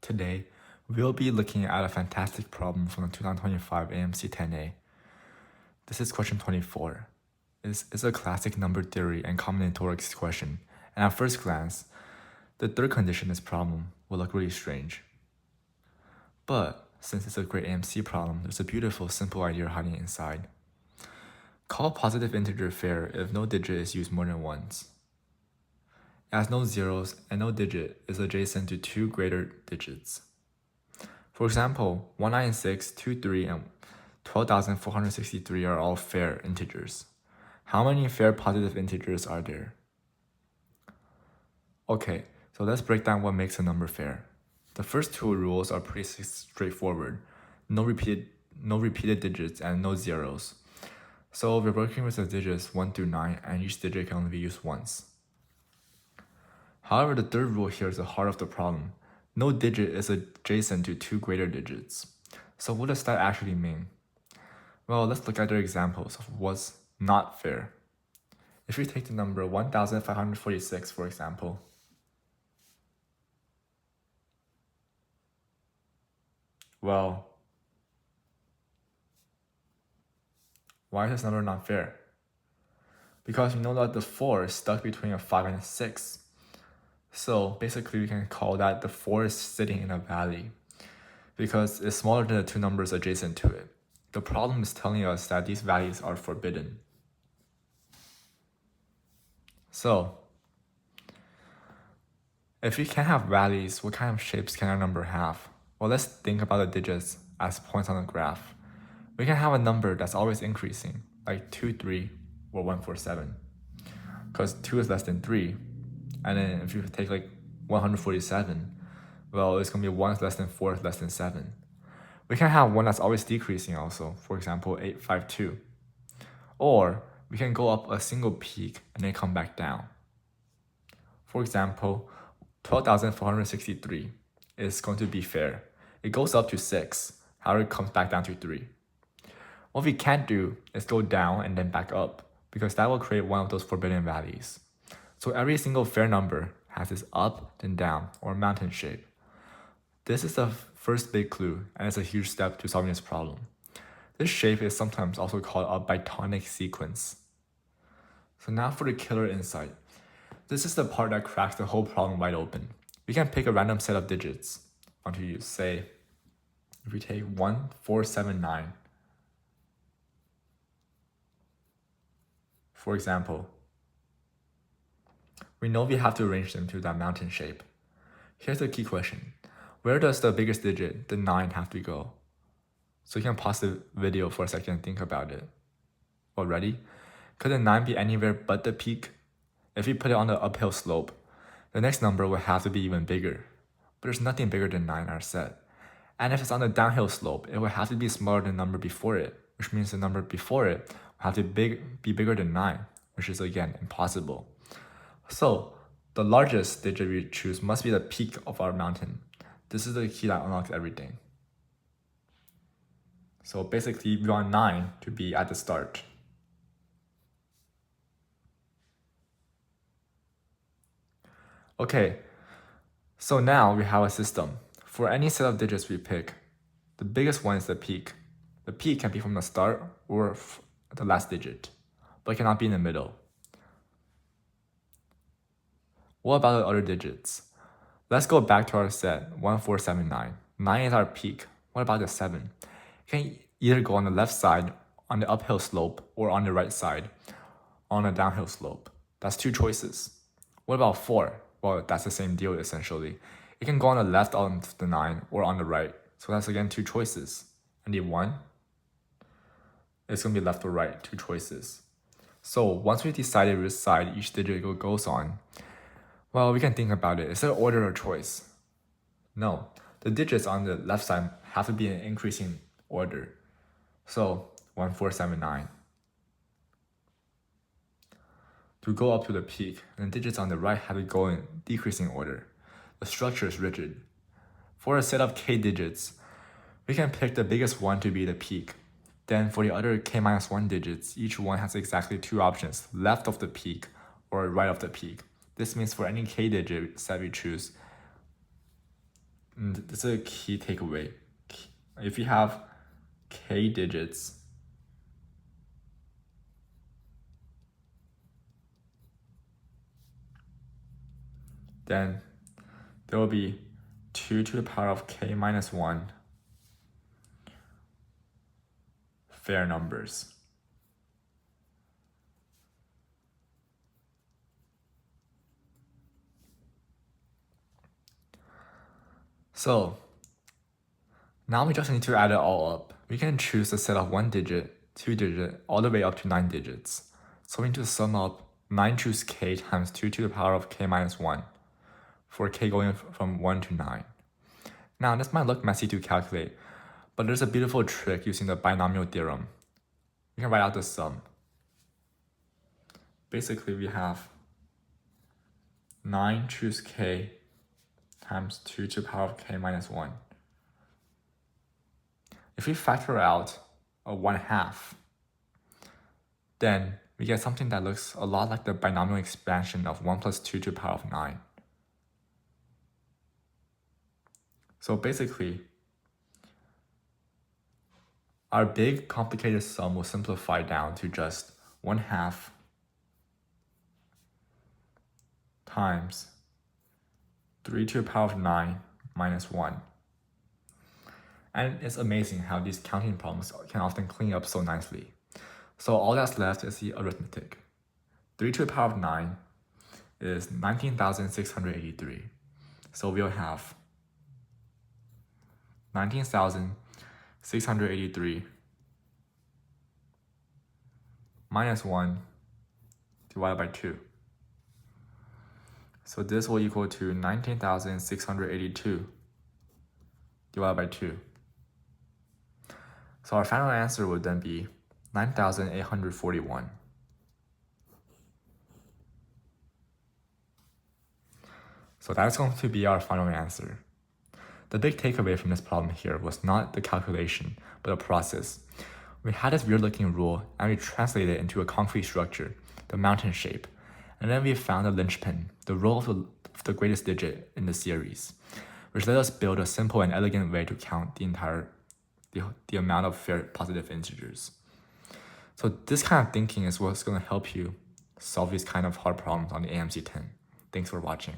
Today, we'll be looking at a fantastic problem from the 2025 AMC 10A. This is question 24. It's a classic number theory and combinatorics question, and at first glance, the third condition in this problem will look really strange. But since it's a great AMC problem, there's a beautiful, simple idea hiding inside. Call a positive integer fair if no digit is used more than once. It has no zeros and no digit is adjacent to two greater digits. For example, 196, 23, and 12,463 are all fair integers. How many fair positive integers are there? Okay, so let's break down what makes a number fair. The first two rules are pretty straightforward. No repeated digits and no zeros. So we're working with the digits 1 through 9, and each digit can only be used once. However, the third rule here is the heart of the problem. No digit is adjacent to two greater digits. So what does that actually mean? Well, let's look at the examples of what's not fair. If we take the number 1,546, for example, well, why is this number not fair? Because we know that the 4 is stuck between a 5 and a 6. So basically we can call that the 4 is sitting in a valley because it's smaller than the two numbers adjacent to it. The problem is telling us that these values are forbidden. So if we can't have valleys, what kind of shapes can our number have? Well, let's think about the digits as points on a graph. We can have a number that's always increasing, like 2, 3, or 1, 4, 7, because 2 is less than 3. And then if you take like 147, well, it's going to be 1 is less than 4 is less than 7. We can have one that's always decreasing also, for example, 852. Or we can go up a single peak and then come back down. For example, 12,463 is going to be fair. It goes up to 6, however it comes back down to 3. What we can't do is go down and then back up, because that will create one of those forbidden values. So every single fair number has this up, then down, or mountain shape. This is the first big clue, and it's a huge step to solving this problem. This shape is sometimes also called a bitonic sequence. So now for the killer insight. This is the part that cracks the whole problem wide open. We can pick a random set of digits onto you. Say, if we take 1, 4, 7, 9, for example, we know we have to arrange them to that mountain shape. Here's the key question. Where does the biggest digit, the 9, have to go? So you can pause the video for a second and think about it. Well, ready? Could the 9 be anywhere but the peak? If we put it on the uphill slope, the next number will have to be even bigger. But there's nothing bigger than 9 in our set. And if it's on the downhill slope, it will have to be smaller than the number before it, which means the number before it will have to be bigger than 9, which is again impossible. So the largest digit we choose must be the peak of our mountain. This is the key that unlocks everything. So basically we want 9 to be at the start. Okay, so now we have a system. For any set of digits we pick, the biggest one is the peak. The peak can be from the start or the last digit, but it cannot be in the middle. What about the other digits? Let's go back to our set, 1, 4, 7, 9. 9 is our peak. What about the 7? It can either go on the left side, on the uphill slope, or on the right side, on the downhill slope. That's 2 choices. What about 4? Well, that's the same deal essentially. It can go on the left on the 9 or on the right. So that's again 2 choices. And the 1, it's going to be left or right, 2 choices. So once we decided which side each digit goes on, well, we can think about it. Is there order or choice? No. The digits on the left side have to be in increasing order. So 1, 4, 7, 9. To go up to the peak, and the digits on the right have to go in decreasing order. The structure is rigid. For a set of k digits, we can pick the biggest one to be the peak. Then for the other k-1 digits, each one has exactly 2 options, left of the peak or right of the peak. This means for any k digit set we choose, And this is a key takeaway. If you have k digits, then there will be 2 to the power of k minus 1 fair numbers. So now we just need to add it all up. We can choose a set of 1 digit, 2 digit, all the way up to 9 digits. So we need to sum up 9 choose k times 2 to the power of k minus 1 for k going from 1 to 9. Now this might look messy to calculate, but there's a beautiful trick using the binomial theorem. We can write out the sum. Basically we have 9 choose k times 2 to the power of k minus 1. If we factor out a 1/2, then we get something that looks a lot like the binomial expansion of 1 plus 2 to the power of 9. So basically, our big complicated sum will simplify down to just 1/2 times 3 to the power of 9 minus 1. And it's amazing how these counting problems can often clean up so nicely. So all that's left is the arithmetic. 3 to the power of 9 is 19,683. So we'll have 19,683 minus 1 divided by 2. So this will equal to 19,682 divided by 2. So our final answer would then be 9,841. So that's going to be our final answer. The big takeaway from this problem here was not the calculation, but the process. We had this weird looking rule and we translated it into a concrete structure, the mountain shape. And then we found the linchpin, the role of the greatest digit in the series, which let us build a simple and elegant way to count the amount of fair positive integers. So this kind of thinking is what's going to help you solve these kind of hard problems on the AMC 10. Thanks for watching.